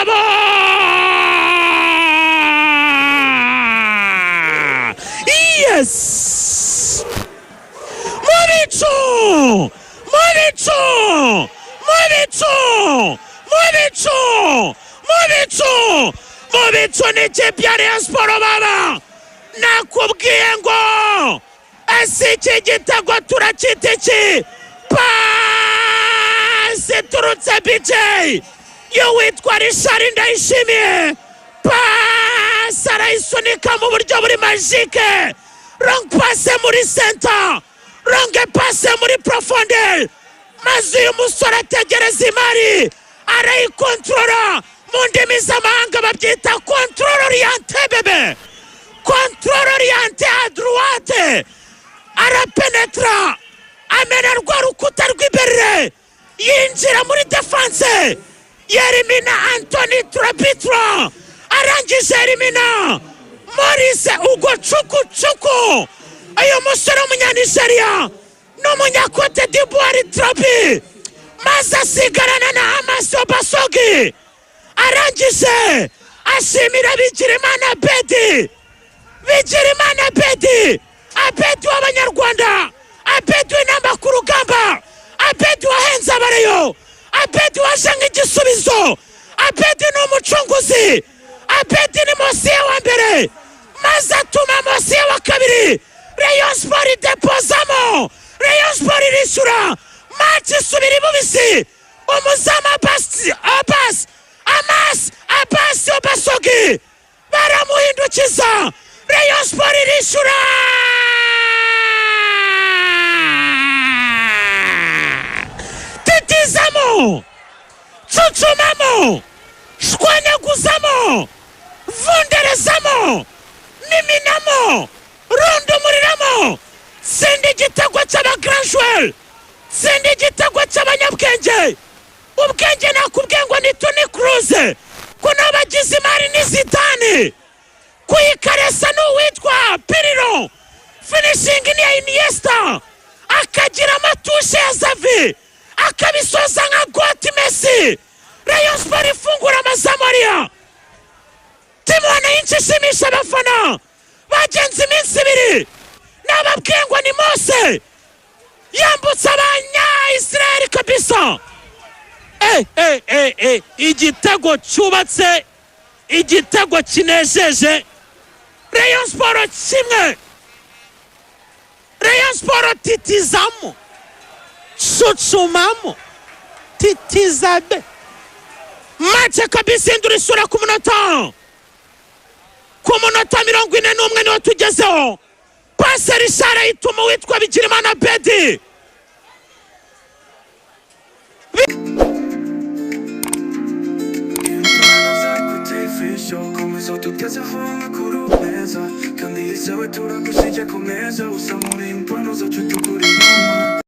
umugabo yes Mubicu Mubicu Mubicu Mubicu Mubicu Mubicu ni ikipe ya Rayon Sport baba nakubwiye ngo ese iki gitego turacyita iki pasi turutse BJ yo witwa Richard Ndayishimiye pasi arayisunika mu buryo buri magique wrong pass muri center wrong pass muri profondeur maze uyu musore ategereza imari arayikontorora mu ndimi z'amahanga babyita control orienté bebe control orienté à droite arapenetra amena rwa rukuta rw'imbere yinjira muri defense yerimina Anthony Trapitra arangije yerimina Maurice Ugo Chuku ayo musore w'umunyanigeriya n'umunyakote d'Ivoire Trapi maze asigarana na Hamas Basogi arangije ashimira Bigirimana Bedi Abedi w'abanyarwanda Abedi w'inamba ku rugamba Abedi wahenze abareyo Abedi waje nk'igisubizo Abedi ni umucunguzi Abedi ni Mosiye wa mbere maze atuma Mosiye wa kabiri Rayon Sport depozamo Rayon Sport irishyura match isubira ibubisi umuzamu Abbas Basogi baramuhindukiza Rayon Sport irishyura titizamo cucumamo shwanyaguzamo vunderezamo miminamo rundumuriramo tsinda igitego cy'aba-grand joueur tsinda igitego cy'abanyabwenge ubwenge nakubwiye ngo ni Toni Kroos kuno bagize imari ni Zidane kuyikaresa n'uwitwa Pirlo finishing ni ya Iniesta akagira amatushe ya Xavi akabisoza nka Goat Messi Rayon Sport ifungura amazamuria timu wanayincishimisha abafana bagenzi iminsi ibiri nababwiye ngo ni Mose yambutse abanya-Israel kabisa igitego cyubatse igitego kinejeje Rayon Sport kimwe Rayon Sport titizamo sucumamo titizabe mace kabisa indura isura ku munota 41 niwo tugezeho pase Richard ituma witwa Bigirimana Bedi Começou tudo que essa forma curiosa Quando isso eu tô na cozinha começa O samurai em planos eu te tô curioso